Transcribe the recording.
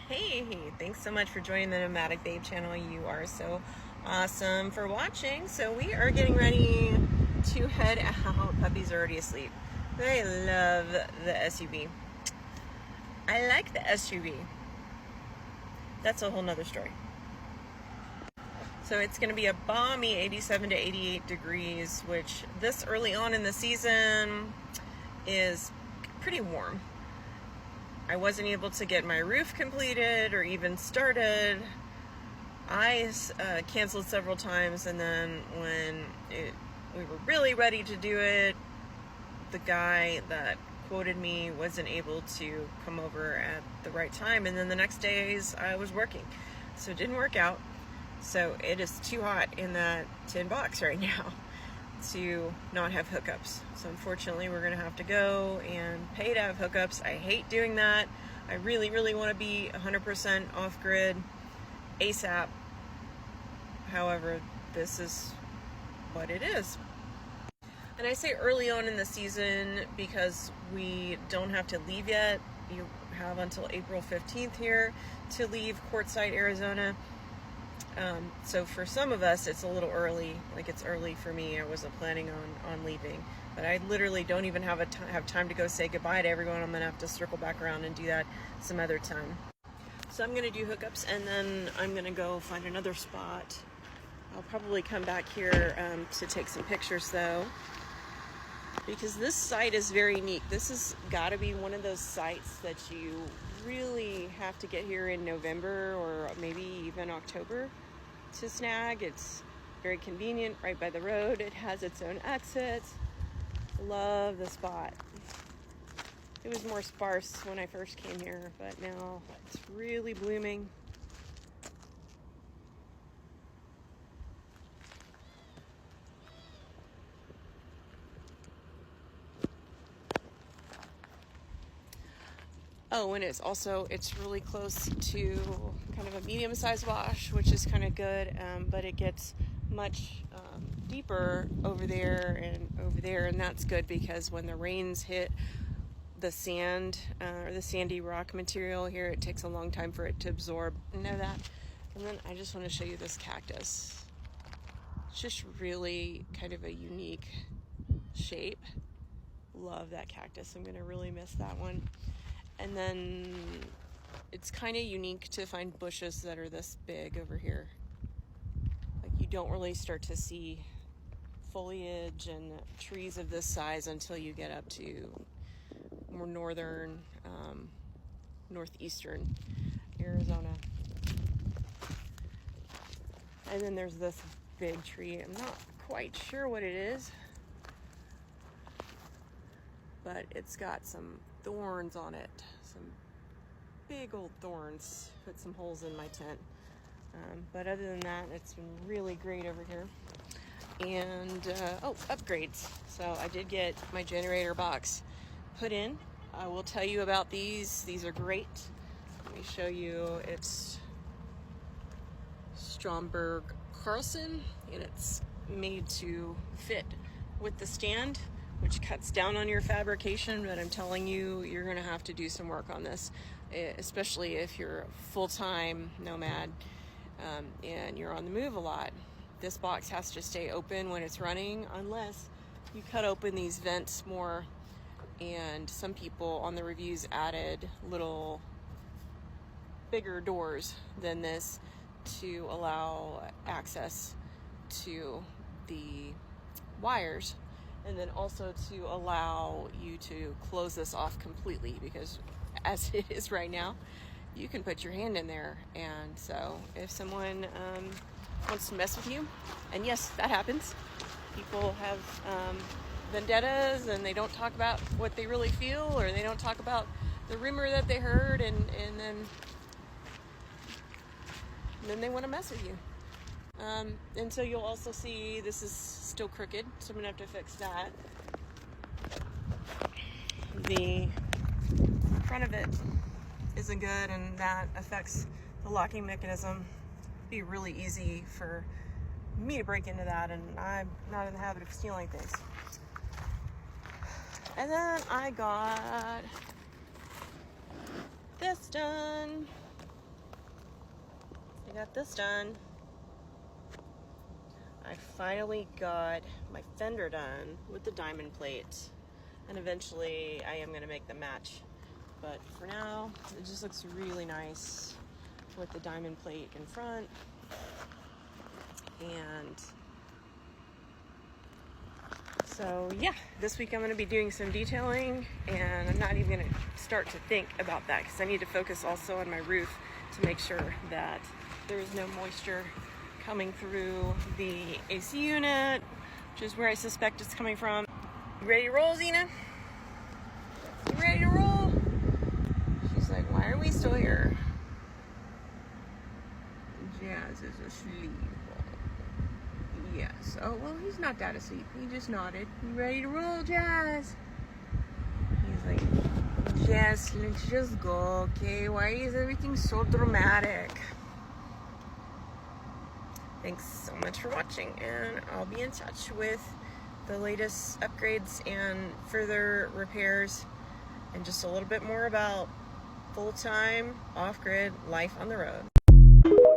Hey, thanks so much for joining the Nomadic Babe channel. You are so awesome for watching. So we are getting ready to head out. Puppy's already asleep. I love the SUV. I like the SUV. That's a whole nother story. So it's going to be a balmy 87 to 88 degrees, which this early on in the season is pretty warm. I wasn't able to get my roof completed or even started. I canceled several times, and then when we were really ready to do it, the guy that quoted me wasn't able to come over at the right time, and then the next days I was working, so it didn't work out. So it is too hot in that tin box right now to not have hookups. So unfortunately we're gonna have to go and pay to have hookups. I hate doing that. I really want to be 100% off grid ASAP. However, this is what it is. And I say early on in the season because we don't have to leave yet. You have until April 15th here to leave Quartzsite, Arizona. So for some of us, it's a little early. Like, it's early for me. I wasn't planning on leaving, but I literally don't even have time to go say goodbye to everyone. I'm gonna have to circle back around and do that some other time. So I'm gonna do hookups, and then I'm gonna go find another spot. I'll probably come back here to take some pictures though, because this site is very unique. This has got to be one of those sites that you really have to get here in November or maybe even October to snag. It's very convenient, right by the road. It has its own exit. Love the spot. It was more sparse when I first came here, but now it's really blooming. Oh, and it's really close to kind of a medium-sized wash, which is kind of good, but it gets much deeper over there, and that's good because when the rains hit the sand or the sandy rock material here, it takes a long time for it to absorb. You know that? And then I just want to show you this cactus. It's just really kind of a unique shape. Love that cactus. I'm going to really miss that one. And then it's kind of unique to find bushes that are this big over here. Like, you don't really start to see foliage and trees of this size until you get up to more northern, northeastern Arizona. And then there's this big tree. I'm not quite sure what it is, but it's got some thorns on it, some big old thorns. Put some holes in my tent, but other than that, it's been really great over here. And upgrades. So I did get my generator box put in. I will tell you about these. These are great. Let me show you. It's Stromberg Carlson, and it's made to fit with the stand, which cuts down on your fabrication. But I'm telling you, you're gonna have to do some work on this, especially if you're a full-time nomad and you're on the move a lot. This box has to stay open when it's running unless you cut open these vents more. And some people on the reviews added little bigger doors than this to allow access to the wires, and then also to allow you to close this off completely, because as it is right now, you can put your hand in there. And so if someone wants to mess with you, and yes, that happens, people have vendettas, and they don't talk about what they really feel, or they don't talk about the rumor that they heard, and then they want to mess with you. And so you'll also see this is still crooked, so I'm gonna have to fix that. The front of it isn't good, and that affects the locking mechanism. It'd be really easy for me to break into that, and I'm not in the habit of stealing things. And then I got this done. got this done. I finally got my fender done with the diamond plate, and eventually I am going to make them match, but for now it just looks really nice with the diamond plate in front. And so yeah, this week I'm going to be doing some detailing, and I'm not even going to start to think about that because I need to focus also on my roof to make sure that there is no moisture coming through the AC unit, which is where I suspect it's coming from. You ready to roll, Xena? You ready to roll? She's like, why are we still here? Jazz is asleep. Yes. Oh, well, he's not that asleep. He just nodded. You ready to roll, Jazz? He's like, Jazz, let's just go, okay? Why is everything so dramatic? Thanks so much for watching, and I'll be in touch with the latest upgrades and further repairs, and just a little bit more about full-time, off-grid life on the road.